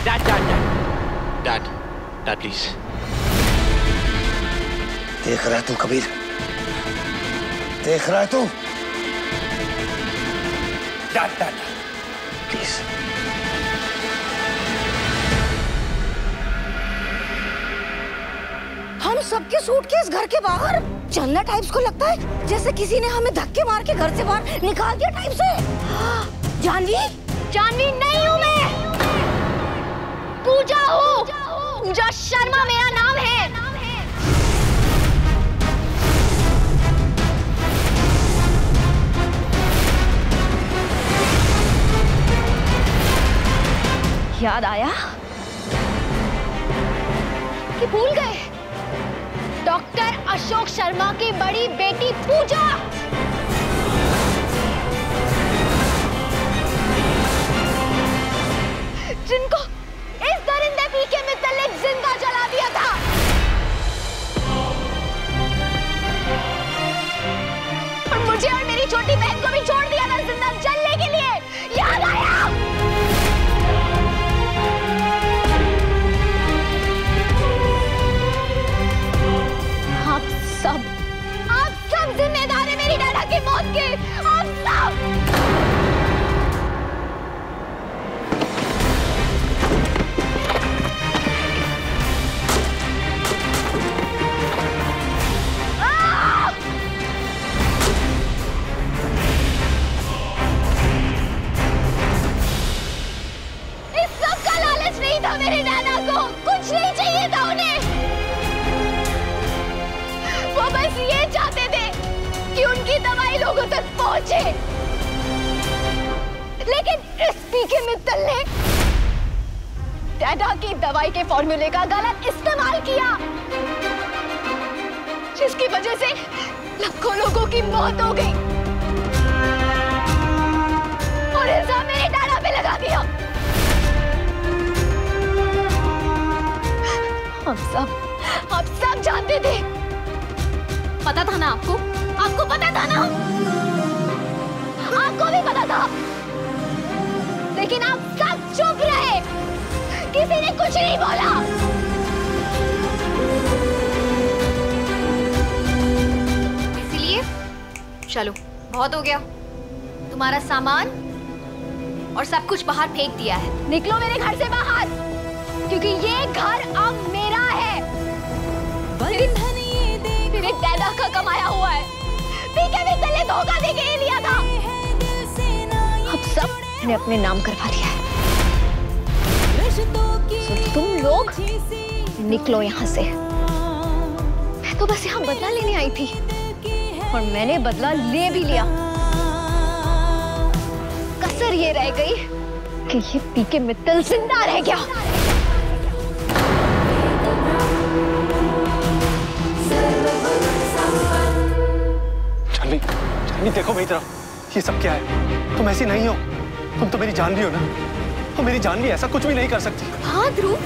Dad dad dad dad dad please. देख रहा है तू कबीर, देख रहा है तू? Dad dad please. हम सबके सूटकेस घर के बाहर। चलना टाइप्स को लगता है जैसे किसी ने हमें धक्के मार के घर से बाहर निकाल दिया टाइप से। जानवी? जानवी नहीं हूँ मैं, पूजा हूँ। पूजा शर्मा मेरा नाम है। याद आया कि भूल गए? डॉक्टर अशोक शर्मा की बड़ी बेटी पूजा। जिनको इस दरिंदे पीके मित्तल ने जिंदा जला दिया था। और मुझे और मेरी छोटी बहन को भी छोड़ दिया था जिंदा जलने के लिए। याद आया? आप सब जिम्मेदार हैं मेरी डैडा की मौत के। आप सब। इस सब का लालच नहीं था मेरे डैडा को, कुछ नहीं चाहिए था उन्हें। वो बस ये चाहते थे कि उनकी दवाई लोगों तक पहुंचे। लेकिन इस पीके मित्तल ने डैडा की दवाई के फॉर्मूले का गलत इस्तेमाल किया, जिसकी वजह से लाखों लोगों की मौत हो गई और इल्जाम मेरे डैडा पे लगा दिया। आप सब जानते थे। पता था ना आपको? आपको पता था ना? आपको भी पता था, लेकिन आप सब चुप रहे। किसी ने कुछ नहीं बोला। इसीलिए चलो, बहुत हो गया। तुम्हारा सामान और सब कुछ बाहर फेंक दिया है। निकलो मेरे घर से बाहर, क्योंकि ये घर अब मेरा है। मेरे डैडा का कमाया हुआ है। पीके मित्तल ने धोखा देके ही लिया था। अब सब मैंने अपने नाम करवा दिया है। तो तुम लोग निकलो यहाँ से। मैं तो बस यहाँ बदला लेने आई थी और मैंने बदला ले भी लिया। कसर ये रह गई कि ये पीके मित्तल जिंदा रह गया। जानवी देखो मेरी तरफ, ये सब क्या है? तुम ऐसी नहीं हो, तुम तो मेरी जानवी हो ना। तो मेरी जानवी ऐसा कुछ भी नहीं कर सकती। हाँ ध्रुव,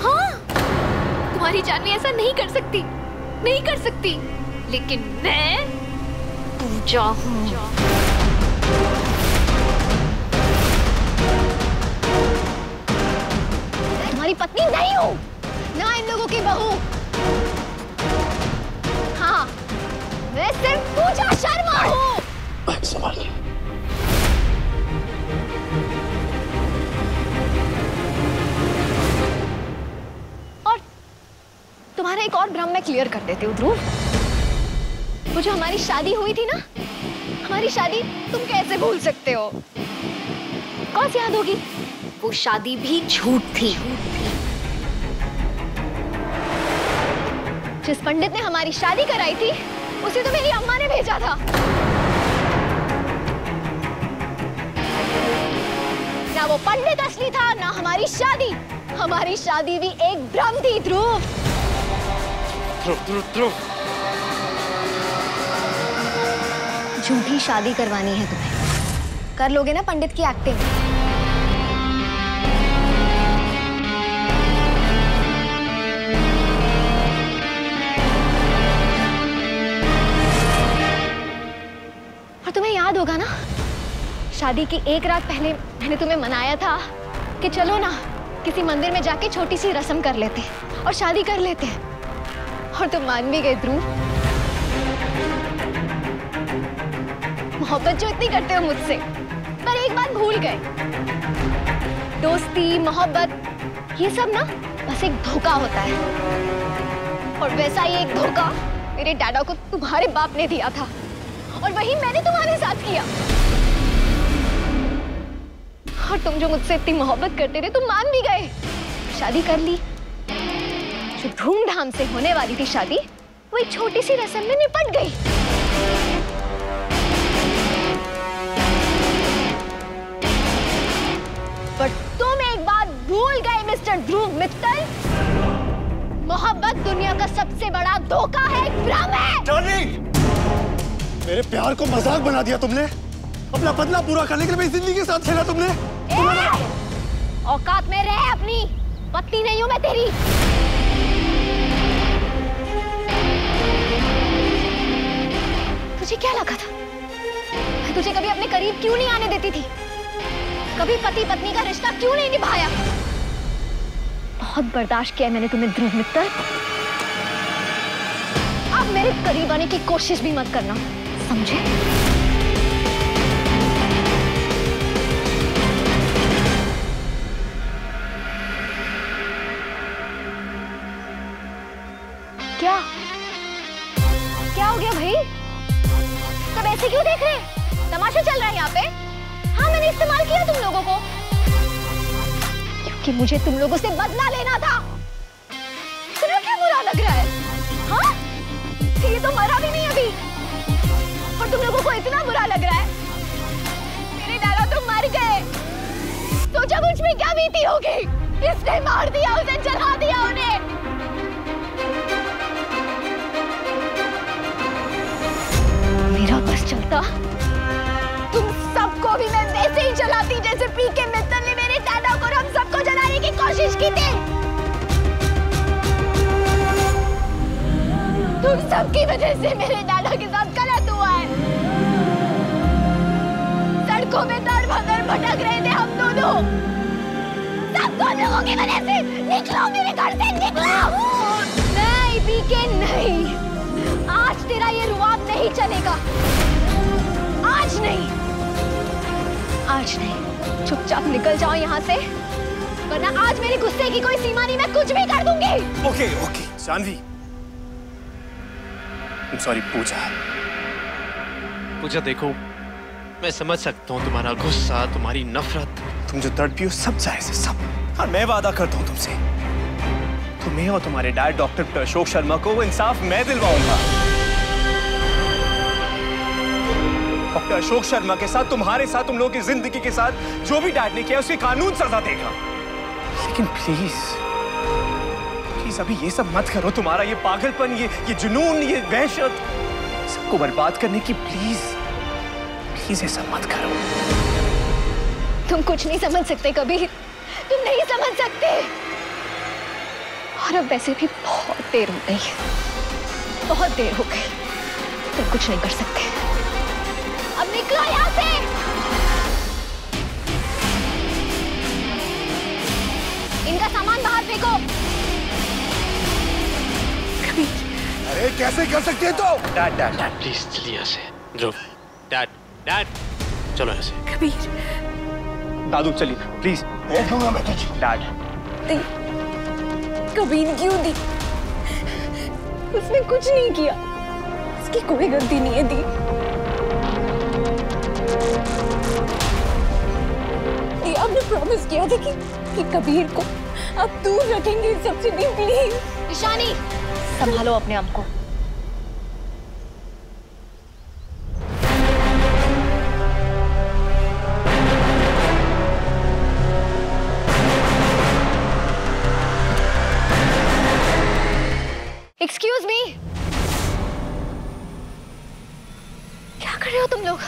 हाँ, तुम्हारी जानवी ऐसा नहीं कर सकती, नहीं कर सकती। लेकिन मैं पूजा हूँ। मैं तुम्हारी पत्नी नहीं हूँ, ना इन लोगों की बहू। हाँ, मैं सिर्फ पूजा शर्मा हूँ। संभाल के। और तुम्हारा एक और भ्रम मैं क्लियर कर देती हूँ ध्रुव। वो जो हमारी शादी हुई थी ना, हमारी शादी तुम कैसे भूल सकते हो? कौन सी याद होगी? वो शादी भी झूठ थी। जिस पंडित ने हमारी शादी कराई थी, उसे तो मेरी अम्मा ने भेजा था। ना वो पंडित असली था, ना हमारी शादी। हमारी शादी भी एक भ्रम थी ध्रुव। ध्रुव, झूठी शादी करवानी है तुम्हें। कर लोगे ना पंडित की एक्टिंग? और तुम्हें याद होगा ना, शादी की एक रात पहले मैंने तुम्हें मनाया था कि चलो ना, किसी मंदिर में जाके छोटी सी रस्म कर लेते और शादी कर लेते। और तुम मान भी गए ध्रुव। मोहब्बत जो इतनी करते हो मुझसे, पर एक बात भूल गए, दोस्ती मोहब्बत ये सब ना बस एक धोखा होता है। और वैसा ही एक धोखा मेरे डैडा को तुम्हारे बाप ने दिया था और वही मैंने तुम्हारे साथ किया। और तुम जो मुझसे इतनी मोहब्बत करते थे तुम मान भी गए, शादी कर ली। जो धूमधाम से होने वाली थी शादी वो एक छोटी सी रस्म में निपट गई। पर तुम एक बात भूल गए मिस्टर ध्रुव मित्तल, मोहब्बत दुनिया का सबसे बड़ा धोखा है, एक भ्रम है। डार्लिंग, मेरे प्यार को मजाक बना दिया तुमने। अपना बदला पूरा करने के लिए मेरी जिंदगी के साथ खेला तुमने। औकात में रहे अपनी, पत्नी नहीं हूं मैं तेरी। तुझे क्या लगा था मैं तुझे कभी अपने करीब क्यों नहीं आने देती थी? कभी पति पत्नी का रिश्ता क्यों नहीं निभाया? बहुत बर्दाश्त किया मैंने तुम्हें ध्रुव मित्तल। अब मेरे करीब आने की कोशिश भी मत करना, समझे? क्या क्या हो गया भाई? सब ऐसे क्यों देख रहे हैं? तमाशा चल रहा है यहाँ पे? हाँ, मैंने इस्तेमाल किया तुम लोगों को क्योंकि मुझे तुम लोगों से बदला लेना था। तुम्हें क्या बुरा लग रहा है? हाँ, ये तो मरा भी नहीं अभी और तुम लोगों को इतना बुरा लग रहा है? मेरे डैडा तो मर गए, सोचा मुझ में क्या बीती होगी। इसने मार दिया, उसे जला दिया उन्हें। मेरा बस चलता तुम सबको भी मैं वैसे ही जलाती जैसे पीके मित्तल ने मेरे डैडा को और हम सबको जलाने की कोशिश की थी। तुम सबकी वजह से मेरे डैडा के साथ गलत हुआ है। सड़कों में दर भदर भटक रहे थे हम दोनों, सब तुम लोगों की वजह से। निकलो मेरे घर से, निकलो। नहीं पीके नहीं, आज तेरा ये रुआब नहीं चलेगा। आज नहीं, आज नहीं। चुपचाप निकल जाओ यहाँ से, वरना आज मेरे गुस्से की कोई सीमा नहीं, मैं कुछ भी कर दूंगी। ओके ओके जानवी, सॉरी पूजा देखो, मैं समझ सकता हूँ तुम्हारा गुस्सा, तुम्हारी नफरत, तुम जो तड़पी हो सब जायज है सब। और मैं वादा करता हूँ तुमसे, तुम्हें और तुम्हारे डैड डॉक्टर अशोक शर्मा को वो इंसाफ मैं दिलवाऊंगा। डॉक्टर अशोक शर्मा के साथ, तुम्हारे साथ, तुम लोगों की जिंदगी के साथ जो भी डैड ने किया उसकी कानून सजा देगा। लेकिन प्लीज प्लीज अभी ये सब मत करो। तुम्हारा ये पागलपन, ये जुनून, ये वहशत सबको बर्बाद करने की प्लीज प्लीज ऐसा मत करो। तुम कुछ नहीं समझ सकते कबीर, तुम नहीं समझ सकते। और अब वैसे भी बहुत देर हो गई, बहुत देर हो गई, तुम कुछ नहीं कर सकते। अब निकलो यहाँ से। इनका सामान बाहर फेंको। अरे कैसे कर सकते हैं तो? डैड डैड डैड प्लीज चलिए यहाँ से। ध्रुव, डैड डैड चलो यहाँ से। कबीर, दादू चलिए प्लीज। भेज दूंगा मैं तुझे। डैड कबीर क्यों दी? उसने कुछ नहीं किया, उसकी कोई गलती नहीं है दी। आपने प्रॉमिस किया था कि कबीर को आप दूर रखेंगे सबसे। दी प्लीज। ईशानी, संभालो अपने आप को। एक्सक्यूज मी, क्या कर रहे हो तुम लोग?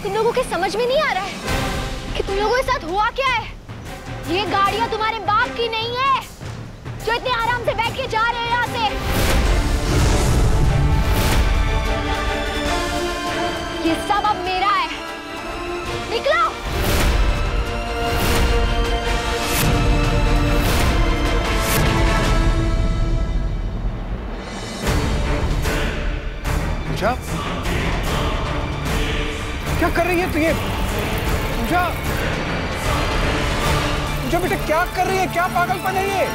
तुम लोगों के समझ में नहीं आ रहा है कि तुम लोगों के साथ हुआ क्या है? ये गाड़ियां तुम्हारे बाप की नहीं है जो इतने आराम से बैठ के जा रहे हैं यहाँ से। ये सब अब मेरा है, निकलो। कर रही है तू ये? पूजा, पूजा बेटा क्या कर रही है? क्या पागलपन है ये?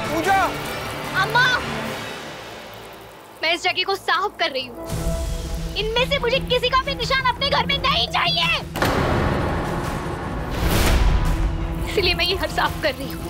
पूजा! अम्मा, मैं इस जगह को साफ कर रही हूँ। इनमें से मुझे किसी का भी निशान अपने घर में नहीं चाहिए, इसलिए मैं ये घर साफ कर रही हूँ।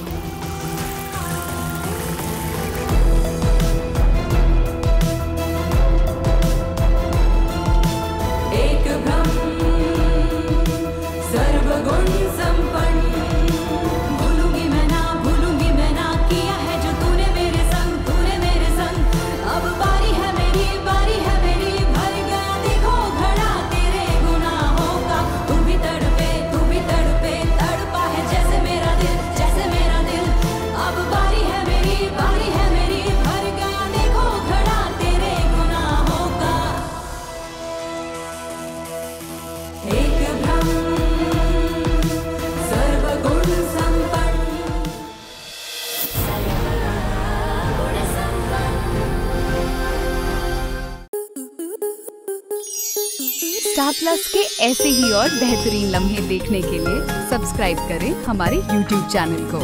स्टार प्लस के ऐसे ही और बेहतरीन लम्हे देखने के लिए सब्सक्राइब करें हमारे YouTube चैनल को।